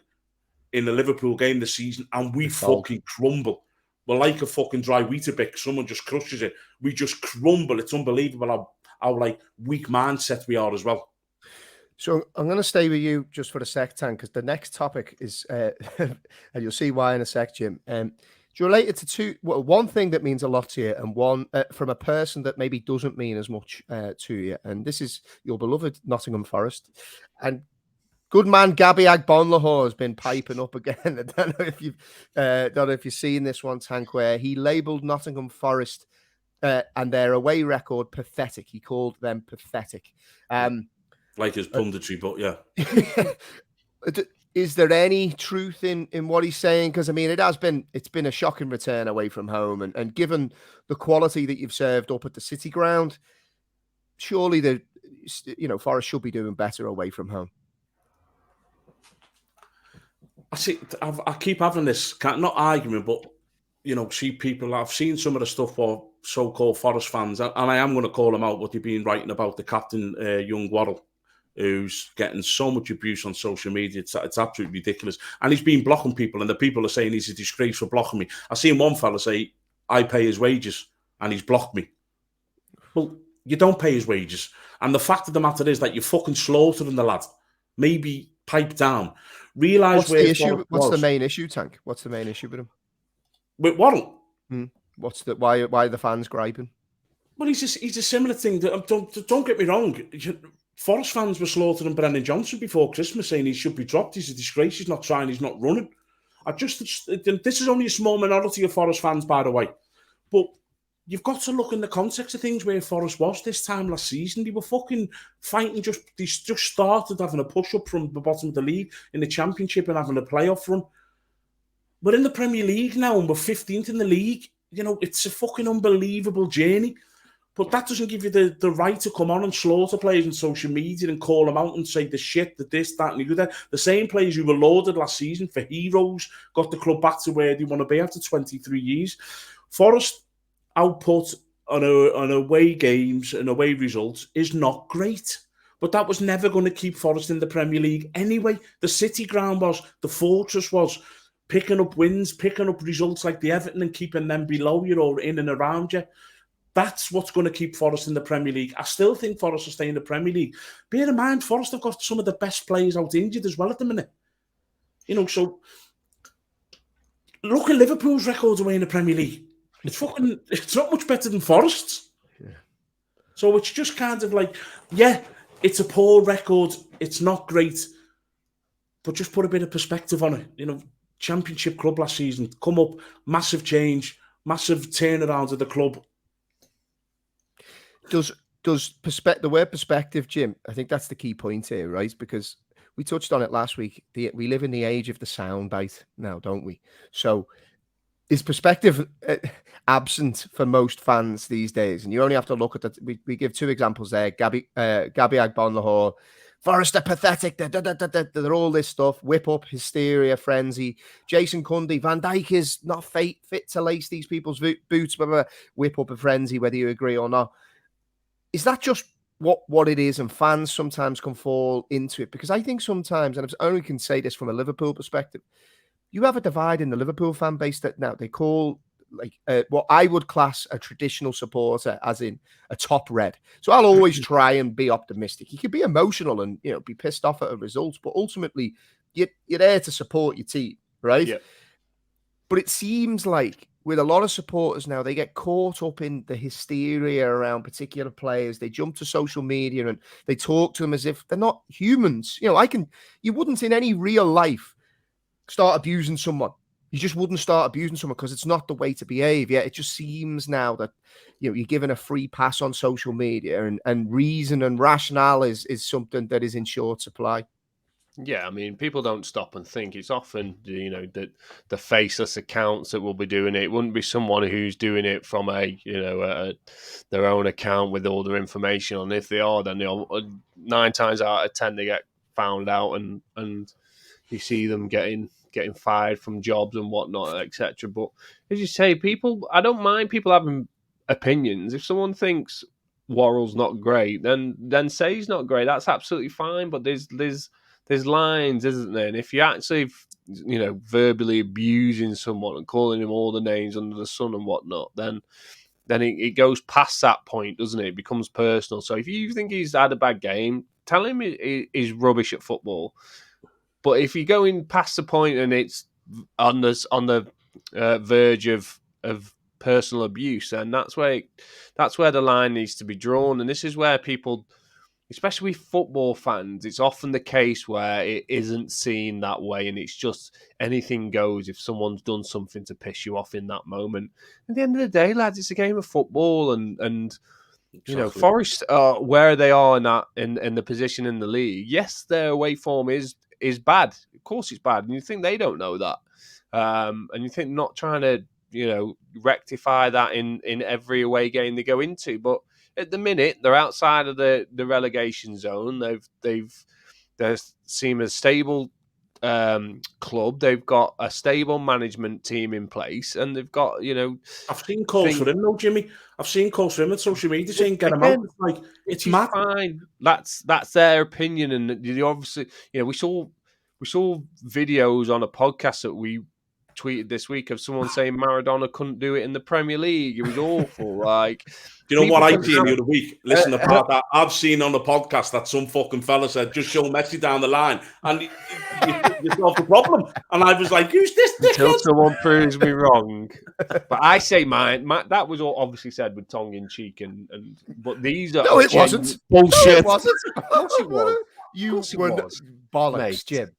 in the Liverpool game this season and we fucking crumble. We're like a fucking dry Weetabix. Someone just crushes it. We just crumble. It's unbelievable how like weak mindset we are as well. So I'm going to stay with you just for a sec, Tank, because the next topic is, and you'll see why in a sec, Jim. Do you relate it to one thing that means a lot to you, and one from a person that maybe doesn't mean as much to you? And this is your beloved Nottingham Forest. And good man Gabby Agbonlahor has been piping up again. I don't know if you've seen this one, Tank, where he labelled Nottingham Forest and their away record pathetic. He called them pathetic. Like his punditry, but yeah. Is there any truth in what he's saying? Because I mean, it's been a shocking return away from home, and given the quality that you've served up at the City Ground, surely Forest should be doing better away from home. I keep having this not argument, but see people. I've seen some of the stuff for so-called Forest fans, and I am going to call them out. What they've been writing about the captain, Young Waddle, who's getting so much abuse on social media. It's absolutely ridiculous. And he's been blocking people, and the people are saying he's a disgrace for blocking me. I seen one fella say, I pay his wages, and he's blocked me. Well, you don't pay his wages. And the fact of the matter is that you're fucking slaughtering the lad. Maybe pipe down. realise What's where the issue? Forest What's the was. main issue, Tank? What's the main issue with him? With Warren? Why are the fans griping? Well, he's a similar thing. Don't get me wrong. Forest fans were slaughtering Brennan Johnson before Christmas, saying he should be dropped. He's a disgrace. He's not trying. He's not running. This is only a small minority of Forest fans, by the way. But you've got to look in the context of things where Forest was this time last season. They were fucking fighting. They just started having a push up from the bottom of the league in the Championship and having a playoff run. We're in the Premier League now and we're 15th in the league. It's a fucking unbelievable journey. But that doesn't give you the right to come on and slaughter players on social media and call them out and say the shit, the this, that, and the other. The same players who were lauded last season for heroes got the club back to where they want to be after 23 years. Forest output on away games and away results is not great. But that was never going to keep Forest in the Premier League anyway. The City ground was, the fortress was, picking up wins, picking up results like the Everton and keeping them below you or in and around you. That's what's going to keep Forest in the Premier League. I still think Forest will stay in the Premier League. Bear in mind, Forest have got some of the best players out injured as well at the minute. So look at Liverpool's records away in the Premier League. It's not much better than Forest's. Yeah. So it's just kind of like, yeah, it's a poor record. It's not great. But just put a bit of perspective on it. Championship club last season, come up, massive change, massive turnaround of the club. Does the word perspective, Jim? I think that's the key point here, right? Because we touched on it last week. We live in the age of the soundbite now, don't we? So is perspective absent for most fans these days? And you only have to look at that. We give two examples there. Gabby Agbonlahor, Forest are pathetic. They're all this stuff. Whip up, hysteria, frenzy. Jason Cundy, Van Dijk is not fit to lace these people's boots. Whip up a frenzy, whether you agree or not. Is that just what it is, and fans sometimes can fall into it? Because I think sometimes, and I only can say this from a Liverpool perspective, you have a divide in the Liverpool fan base that now they call what I would class a traditional supporter, as in a top red. So I'll always try and be optimistic. You can be emotional and be pissed off at a result, but ultimately you're there to support your team, right? Yeah. But it seems like with a lot of supporters now, they get caught up in the hysteria around particular players. They jump to social media and they talk to them as if they're not humans. You wouldn't in any real life start abusing someone. You just wouldn't start abusing someone because it's not the way to behave. Yeah, it just seems now that you're given a free pass on social media, and reason and rationale is something that is in short supply. Yeah, I mean, people don't stop and think. It's often, the faceless accounts that will be doing it. It wouldn't be someone who's doing it from their own account with all their information on. If they are, then 9 times out of 10 they get found out, and you see them getting fired from jobs and whatnot, etc. But as you say, I don't mind people having opinions. If someone thinks Worrell's not great, then say he's not great. That's absolutely fine. But there's lines, isn't there? And if you're actually, verbally abusing someone and calling him all the names under the sun and whatnot, then it goes past that point, doesn't it? It becomes personal. So if you think he's had a bad game, tell him he's rubbish at football. But if you're going past the point and it's on the verge of personal abuse, then that's where the line needs to be drawn. And this is where people, especially football fans, it's often the case where it isn't seen that way, and it's just anything goes if someone's done something to piss you off in that moment. At the end of the day, lads, it's a game of football, and exactly. Forest, where they are in the position in the league, yes, their away form is bad. Of course, it's bad, and you think they don't know that, and you think not trying to rectify that in every away game they go into, but at the minute, they're outside of the relegation zone. They seem a stable club. They've got a stable management team in place, and they've got I've seen calls for him, though, Jimmy. I've seen calls for him on social media saying get him out. It's mad. Fine. That's their opinion, and you obviously we saw videos on a podcast that we tweeted this week of someone saying Maradona couldn't do it in the Premier League. It was awful. Like, do you know what I seen the other week? Listen to part that I've seen on the podcast that some fucking fella said, just show Messi down the line and you solve the problem. And I was like, who's this dickhead? Until someone proves me wrong. But I say mine. That was all obviously said with tongue in cheek, but these are no, it wasn't bullshit. No, it wasn't. Of course it was. You were bollocks, mate. Jim.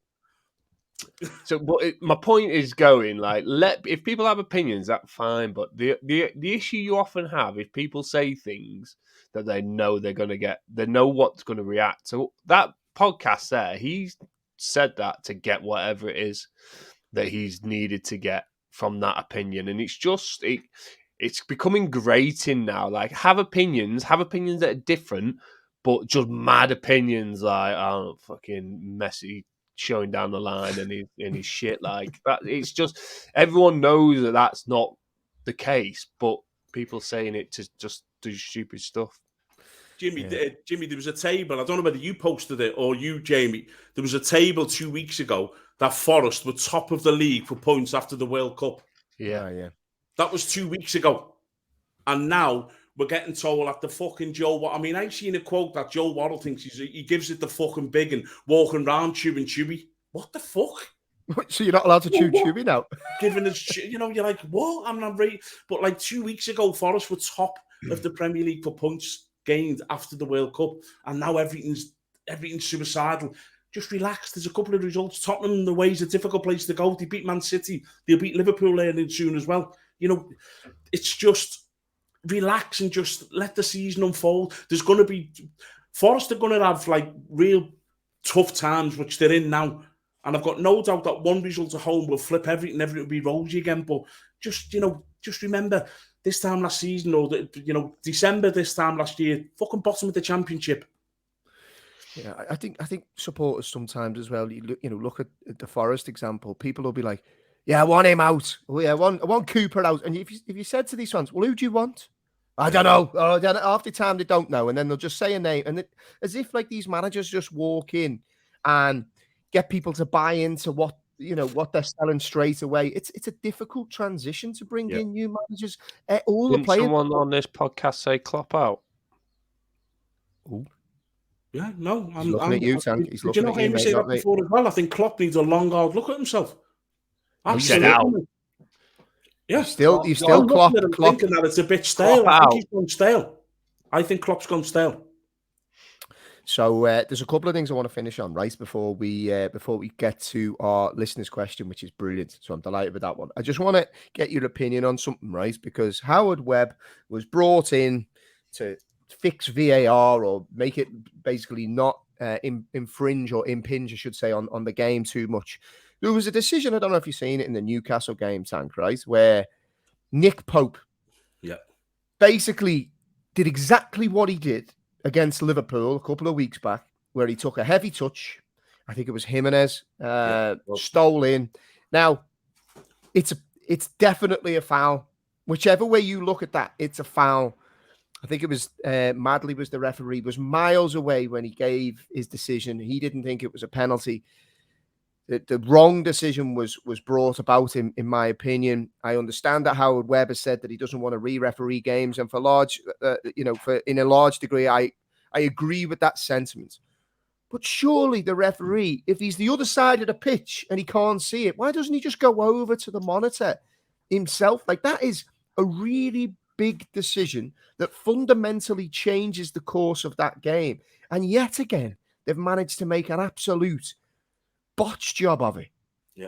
So, but my point is going like, if people have opinions, that's fine. But the issue you often have if people say things that they know they know what's going to react. So that podcast there, he said that to get whatever it is that he's needed to get from that opinion, and it's just it's becoming grating now. Like, have opinions that are different, but just mad opinions like, oh, fucking Messi showing down the line and his shit like that. It's just everyone knows that that's not the case, but people saying it to just do stupid stuff. Jimmy, there was a table. I don't know whether you posted it or you, Jamie. There was a table 2 weeks ago that Forest were top of the league for points after the World Cup. Yeah. That was 2 weeks ago, and now we're getting told that the fucking Joe. I mean, I've seen a quote that Joe Waddle thinks he gives it the fucking big and walking around chewing Chewy. What the fuck? So you're not allowed to chew Chewy now? Giving us, you're like, what? I'm not right. But like 2 weeks ago, Forest were top of the Premier League for points gained after the World Cup, and now everything's suicidal. Just relax. There's a couple of results. Tottenham, the way is a difficult place to go. They beat Man City. They'll beat Liverpool early soon as well. You know, it's just relax and just let the season unfold. There's going to be Forest are going to have like real tough times, which they're in now. And I've got no doubt that one result at home will flip everything. Everything will be rosy again. But just remember this time last season, or December this time last year, fucking bottom of the Championship. Yeah, I think supporters sometimes as well. Look at the Forest example. People will be like, "Yeah, I want him out. Oh, yeah, I want Cooper out." And if you said to these fans, "Well, who do you want?" I don't know. Half the time they don't know, and then they'll just say a name, and as if like these managers just walk in and get people to buy into what they're selling straight away. It's a difficult transition to bring in new managers. All Didn't the players. Someone on this podcast say Klopp out? Ooh. Yeah, no, He's looking at you, Tank. He's looking at you, mate. Say that before as well. I think Klopp needs a long, hard look at himself. Absolutely. Yeah, you still Klopp. Thinking that it's a bit stale. I think he's gone stale. I think Klopp's gone stale. So there's a couple of things I want to finish on, right, before we get to our listeners' question, which is brilliant. So I'm delighted with that one. I just want to get your opinion on something, right? Because Howard Webb was brought in to fix VAR or make it basically not infringe or impinge, I should say, on the game too much. There was a decision, I don't know if you've seen it in the Newcastle game, Tank, right, where Nick Pope basically did exactly what he did against Liverpool a couple of weeks back, where he took a heavy touch. I think it was Jimenez, stole in. Now, it's definitely a foul. Whichever way you look at that, it's a foul. I think it was Madley was the referee, was miles away when he gave his decision. He didn't think it was a penalty. The wrong decision was brought about, in my opinion. I understand that Howard Webb has said that he doesn't want to re-referee games, and in a large degree, I agree with that sentiment. But surely the referee, if he's the other side of the pitch and he can't see it, why doesn't he just go over to the monitor himself? Like, that is a really big decision that fundamentally changes the course of that game. And yet again, they've managed to make an absolute botched job of it. Yeah.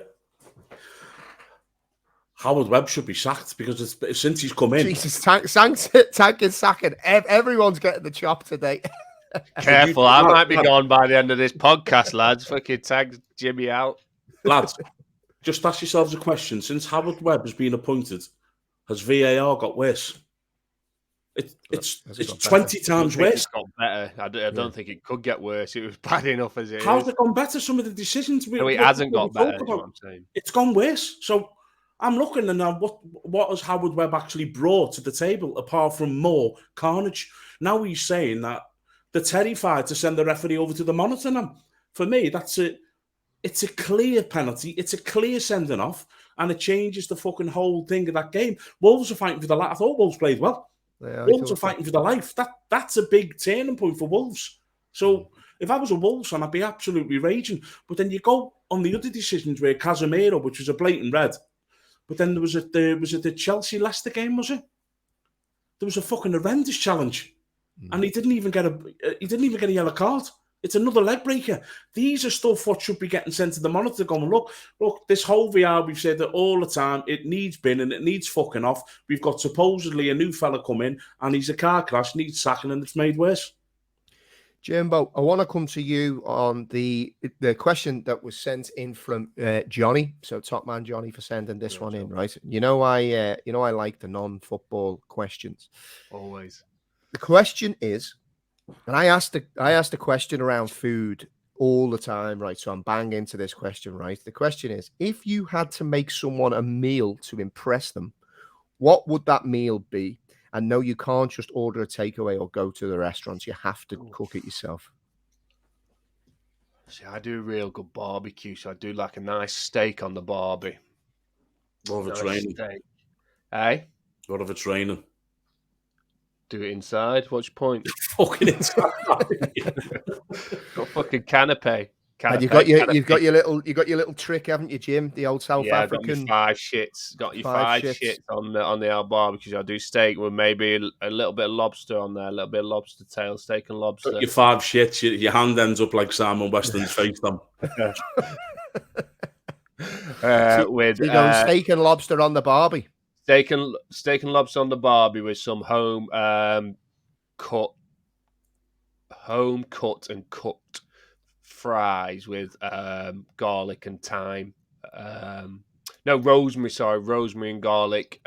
Howard Webb should be sacked because since he's come in. Jesus, Tank is sacking. Everyone's getting the chop today. Careful, I might be gone by the end of this podcast, lads. Fucking tag Jimmy out. Lads, just ask yourselves a question. Since Howard Webb has been appointed, has VAR got worse? It's 20 times worse. It's got better. I don't think it could get worse. It was bad enough as it is. How's it gone better? Some of the decisions. It hasn't got better, is what I'm saying. It's gone worse. So I'm looking, and now what has Howard Webb actually brought to the table apart from more carnage? Now he's saying that they're terrified to send the referee over to the monitor now. For me, it's a clear penalty. It's a clear sending off. and it changes the fucking whole thing of that game. Wolves are fighting for the life. I thought Wolves played well. Yeah, Wolves are fighting for the life. That's a big turning point for Wolves. So if I was a Wolves fan, I'd be absolutely raging. But then you go on the other decisions where Casemiro, which was a blatant red, but then there was the Chelsea-Leicester game, was it? There was a fucking horrendous challenge, and he didn't even get a yellow card. It's another leg breaker. These are stuff what should be getting sent to the monitor going, look, this whole VR, we've said that all the time, it needs bin and it needs fucking off. We've got supposedly a new fella come in and he's a car crash, needs sacking, and it's made worse. Jimbo, I want to come to you on the question that was sent in from Johnny. So top man Johnny for sending this one in, right? I like the non-football questions. Always. The question is, and I asked the question around food all the time, right? So I'm banging into this question, right? The question is, if you had to make someone a meal to impress them, what would that meal be? And no, you can't just order a takeaway or go to the restaurants. You have to cook it yourself. See, I do real good barbecue, so I do like a nice steak on the barbie. What if it's raining? Hey? What if it's raining? Do it inside. What's your point? Fucking inside. Got fucking canapé. And you've got your little trick, haven't you, Jim? The old South African. Got your five shits on the old barbecue. I do steak with maybe a little bit of lobster on there, a little bit of lobster tail, steak and lobster. Got your 5 shits. Your hand ends up like Simon Weston's face. Them. With steak and lobster on the barbie. Steak and lobster on the barbie with some home cut and cooked fries with garlic and thyme. Rosemary and garlic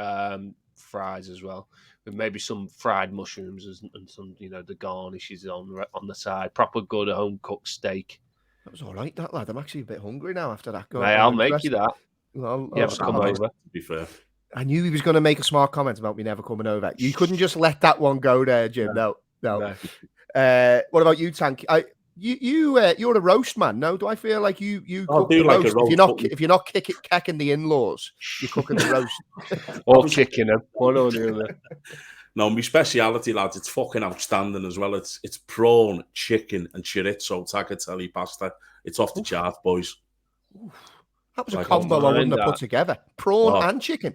fries as well, with maybe some fried mushrooms and some, the garnishes on the side. Proper good home cooked steak. That was all right, that lad. I'm actually a bit hungry now after that. Mate, I'll make you that. Well, come over. To be fair. I knew he was going to make a smart comment about me never coming over. You couldn't just let that one go there, Jim. No. What about you, Tank? You're a roast man. No, do I feel like you cook the like roast? A roast? If you're not kicking the in-laws, you're cooking the roast. Or kicking them. One or the other. No, my speciality, lads, it's fucking outstanding as well. It's prawn, chicken, and chorizo tagliatelle pasta. It's off the chart, boys. That was a combo I wouldn't have put together. Prawn and chicken.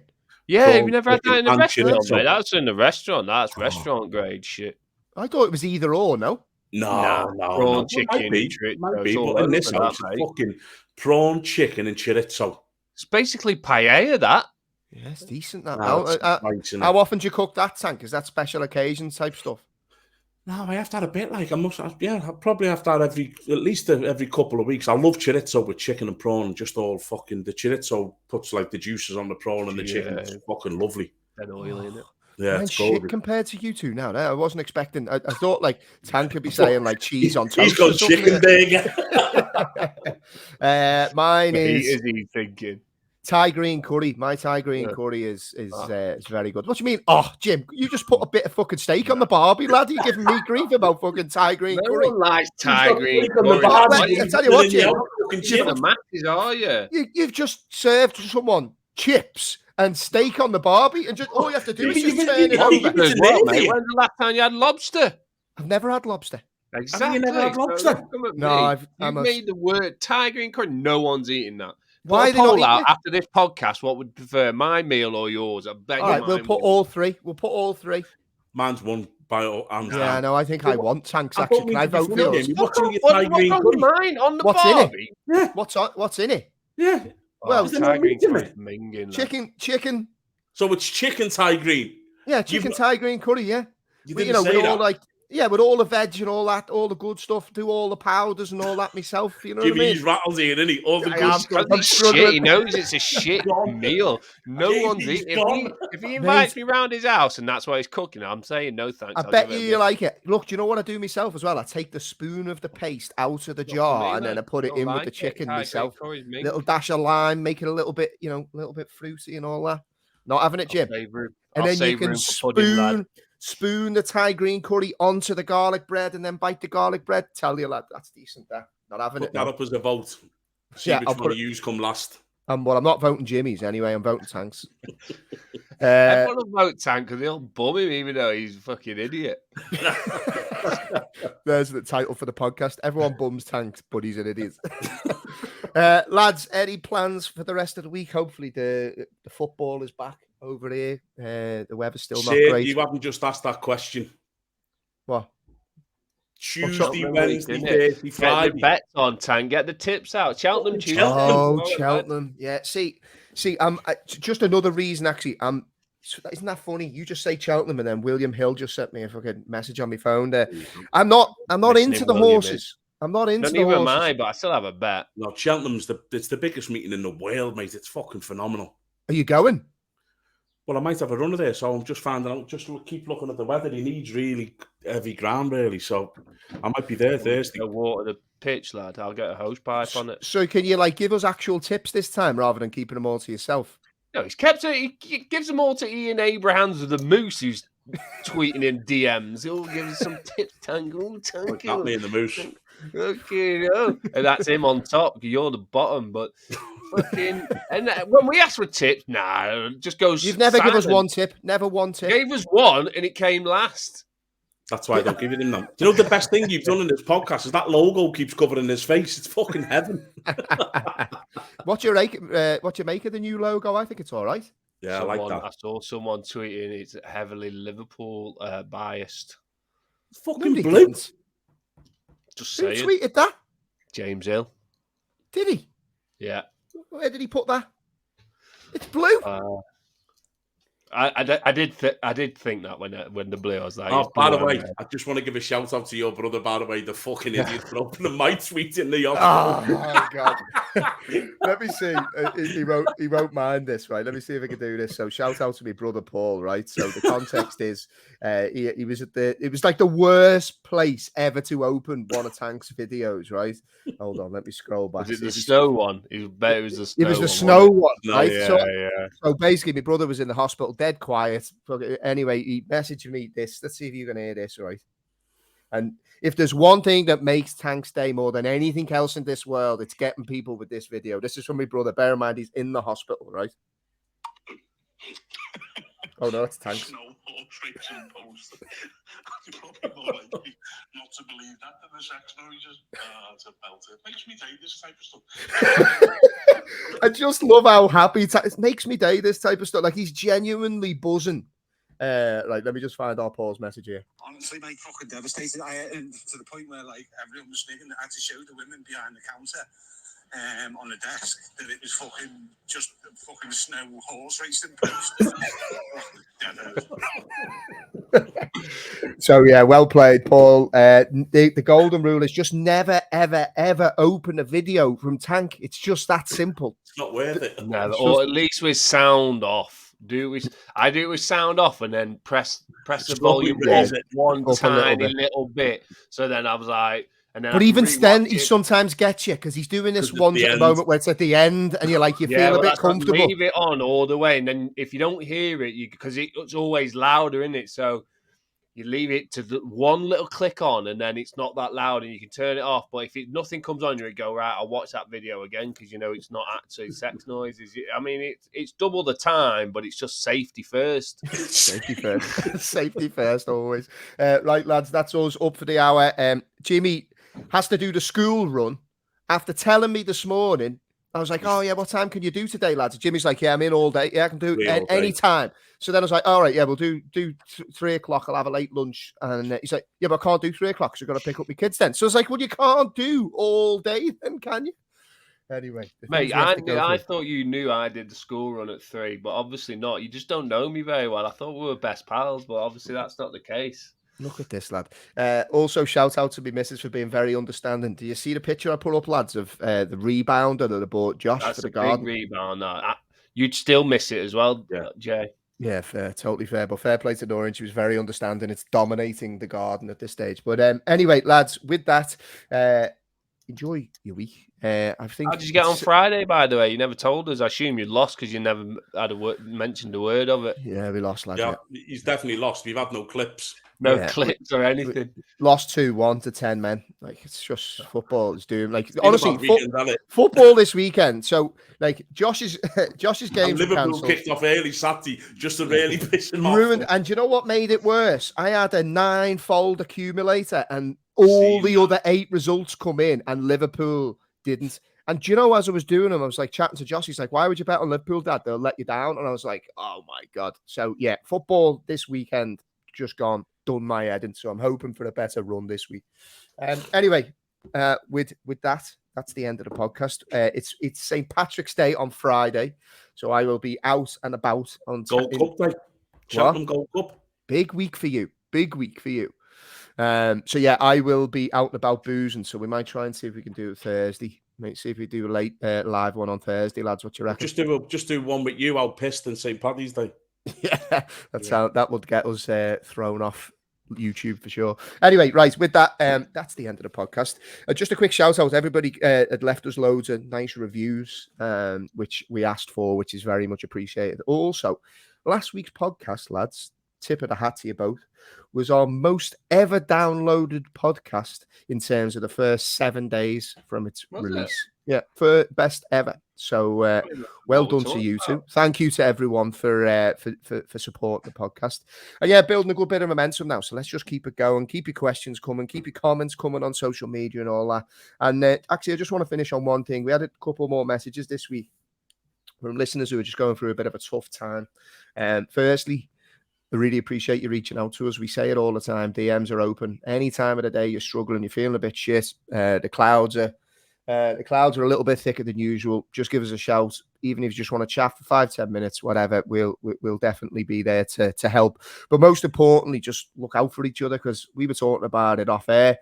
Yeah, have you never had that in a restaurant, mate? That's in the restaurant. That's restaurant grade shit. I thought it was either or, no? No. Prawn, chicken, might be, but in this house, it's fucking prawn, chicken, and chorizo. It's basically paella, that. Yeah, it's decent, that. How often do you cook that, Tank? Is that special occasion type stuff? No, I have to have a bit like, I probably have to have at least every couple of weeks. I love chorizo with chicken and prawn, just all fucking, the chorizo puts like the juices on the prawn and the chicken. It's fucking lovely. And oil in it. Yeah, it's shit compared to you two now. I wasn't expecting, I thought like Tank could be saying like cheese on toast. He's got chicken big. Mine is thinking? Thai green curry. My Thai green curry is very good. What do you mean? Oh, Jim, you just put a bit of fucking steak on the barbie, lad. You're giving me grief about fucking Thai green curry. No one likes Thai green curry. I tell you what, Jim. You've just served someone chips and steak on the barbie, and just all you have to do is just turn it over. When's the last time you had lobster? I've never had lobster. Exactly. Have you never had lobster? You've made the word Thai green curry. No one's eating that. Why they not out after this podcast? What would prefer, my meal or yours? I bet. All right, we'll put all three. Mine's one by hands down. Yeah, no, I think I want Tanks. Actually, can I vote for yours? What's mine on the barbie? Yeah. What's in it? Yeah. Well, Thai green curry, minging. Chicken. So it's chicken Thai green. Yeah, chicken Thai green curry. Yeah. With all the veg and all that, all the good stuff. Do all the powders and all that myself. You know what I mean? Jimmy's rattled here, isn't he? All the good stuff. He knows it's a shit meal. No one's eating. If he invites me round his house and that's what he's cooking, I'm saying no thanks. I bet you like it. Look, do you know what I do myself as well? I take the spoon of the paste out of the jar and then I put it in with the chicken myself. Little dash of lime, make it a little bit fruity and all that. Not having it, Jim. And then you can spoon the Thai green curry onto the garlic bread and then bite the garlic bread. Tell you, lad, that's decent there. Not having it. That up as a vote. See which one of yous come last. I'm not voting Jimmy's anyway. I'm voting Tanks. Everyone will vote Tank because they'll bum him even though he's a fucking idiot. There's the title for the podcast. Everyone bums Tanks, but he's an idiot. Lads, any plans for the rest of the week? Hopefully the football is back over here. The weather's still not great. You haven't just asked that question. What? Tuesday, Wednesday, Thursday, Friday. Get the bets on, Tank. Get the tips out. Cheltenham, Tuesday. Oh, Cheltenham. Yeah. See. Just another reason. Actually, isn't that funny? You just say Cheltenham, and then William Hill just sent me a fucking message on my phone there. I'm not into the horses. I'm not into the horses. Don't even but I still have a bet. No, Cheltenham's it's the biggest meeting in the world, mate. It's fucking phenomenal. Are you going? Well, I might have a runner there, so I'm just finding out. Just keep looking at the weather. He needs really heavy ground, really. So I might be there Thursday. Water the pitch, lad. I'll get a hose pipe on it. So can you give us actual tips this time rather than keeping them all to yourself? No, he gives them all to Ian Abrahams of the Moose, who's tweeting in DMs. He'll give us some tips, Tangle. Not me and the Moose. Okay, no. And that's him on top. You're the bottom, but. Fucking, and when we ask for tips, it just goes. You've never silent. given us one tip. Never one tip. Gave us one, and it came last. That's why I don't give it him now. Do you know the best thing you've done in this podcast is that logo keeps covering his face. It's fucking heaven. What you make of the new logo? I think it's all right. Yeah, I like that. I saw someone tweeting it's heavily Liverpool biased. It's fucking blue. Just saying. Who tweeted that? James Hill. Did he? Yeah. Where did he put that? It's blue. I did think that when the blue, I was like, oh, by the way, I just want to give a shout out to your brother. By the way, the fucking idiot for opening my tweet in the office. Oh my god! Let me see. He won't mind this, right? Let me see if I can do this. So, shout out to my brother Paul, right? So the context is, he was it was like the worst place ever to open one of Tank's videos, right? Hold on, let me scroll back. Was it the snow one? It was the snow. It was the snow one, right? Yeah. So basically, my brother was in the hospital, dead quiet. Anyway, he messaged me this. Let's see if you can hear this, right? And if there's one thing that makes Tank's day more than anything else in this world, it's getting people with this video. This is from my brother. Bear in mind, he's in the hospital, right? Oh no, it's Tanks. No horse racing post. I'm probably more likely not to believe that than the sex noises. It's a belter. It makes me day this type of stuff. I just love how happy it makes me day this type of stuff. Like he's genuinely buzzing. Right, let me just find our Paul's message here. Honestly, mate, fucking devastated. To the point where everyone was thinking that I had to show the women behind the counter. On the desk that it was just fucking snow horse racing post. So yeah, well played, Paul. The golden rule is just never, ever, ever open a video from Tank. It's just that simple. It's not worth it. No, or at least with sound off. I do it with sound off and then press the volume one tiny little bit. So then I was like. But even then, he sometimes gets you because he's doing this one at the moment where it's at the end and you're like, you feel a bit comfortable. Leave it on all the way. And then if you don't hear it, because it's always louder, isn't it? So you leave it to the one little click on and then it's not that loud and you can turn it off. But if nothing comes on, you go, right, I'll watch that video again because you know it's not actually sex noises. I mean, it's double the time, but it's just safety first. Safety first. Safety first, always. Right, lads, that's us up for the hour. Jimmy has to do the school run. After telling me this morning, I was like, oh, yeah, what time can you do today, lads? Jimmy's like, yeah, I'm in all day. Yeah, I can do any time. So then I was like, all right, yeah, we'll do 3 o'clock. I'll have a late lunch. And he's like, yeah, but I can't do 3 o'clock because I've got to pick up my kids then. So I was like, well, you can't do all day then, can you? Anyway. Mate, I thought you knew I did the school run at 3, but obviously not. You just don't know me very well. I thought we were best pals, but obviously that's not the case. Look at this, lad. Also, shout out to me missus for being very understanding. Do you see the picture I put up, lads, of the rebounder that I bought Josh for the garden? Big rebound. No, you'd still miss it as well, Jay. Yeah, fair, totally fair. But fair play to Noreen. She was very understanding. It's dominating the garden at this stage. But anyway, lads, with that, enjoy your week. I think. How did you get on Friday, by the way? You never told us. I assume you lost because you never had mentioned a word of it. Yeah, we lost, lad. Yeah, he's definitely lost. We've had no clips. No Yeah. clips or anything. Lost 2-1 to 10 men. Like, it's just football is doomed. Like, Been a honestly, bad weekend, hasn't it? football this weekend. So, like, Josh's And games were Liverpool cancelled. kicked off early Saturday just to really piss him off. Ruined. And do you know what made it worse? I had a 9-fold accumulator, and all the other 8 results come in, and Liverpool didn't. And do you know, as I was doing them, I was like chatting to Josh. He's like, "Why would you bet on Liverpool, Dad? They'll let you down." And I was like, "Oh my God!" So yeah, football this weekend just gone, done my head in. So I'm hoping for a better run this week. Anyway, with that, that's the end of the podcast. It's St. Patrick's Day on Friday, so I will be out and about on Gold Cup Day. Cheltenham Gold Cup. Big week for you. Big week for you. So yeah, I will be out and about boozing. So we might try and see if we can do it Thursday. Might see if we do a late live one on Thursday, lads. What you reckon? Just do one with you out pissed and St. Paddy's Day. Yeah, how that would get us thrown off YouTube for sure. Anyway, right, with that, that's the end of the podcast. Just a quick shout out. Everybody had left us loads of nice reviews, which we asked for, which is very much appreciated. Also, last week's podcast, lads, tip of the hat to you both, was our most ever downloaded podcast in terms of the first 7 days from its release. Yeah, for best ever. So well done to you two. Thank you to everyone for supporting the podcast. And yeah, building a good bit of momentum now. So let's just keep it going. Keep your questions coming. Keep your comments coming on social media and all that. And actually, I just want to finish on one thing. We had a couple more messages this week from listeners who are just going through a bit of a tough time. Firstly, I really appreciate you reaching out to us. We say it all the time. DMs are open. Any time of the day you're struggling, you're feeling a bit shit. The clouds are a little bit thicker than usual. Just give us a shout. Even if you just want to chat for 5-10 minutes, whatever, we'll definitely be there to help. But most importantly, just look out for each other, because we were talking about it off air.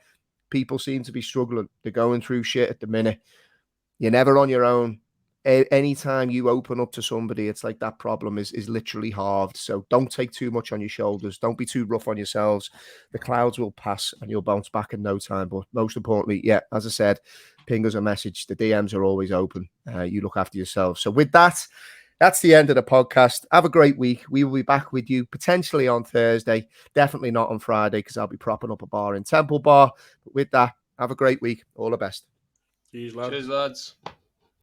People seem to be struggling. They're going through shit at the minute. You're never on your own. Anytime you open up to somebody, it's like that problem is literally halved. So don't take too much on your shoulders. Don't be too rough on yourselves. The clouds will pass and you'll bounce back in no time. But most importantly, yeah, as I said, ping us a message. The DMs are always open. You look after yourselves. So with that, that's the end of the podcast. Have a great week. We will be back with you potentially on Thursday. Definitely not on Friday, because I'll be propping up a bar in Temple Bar. But with that, have a great week. All the best. Cheers, lads. Cheers, lads.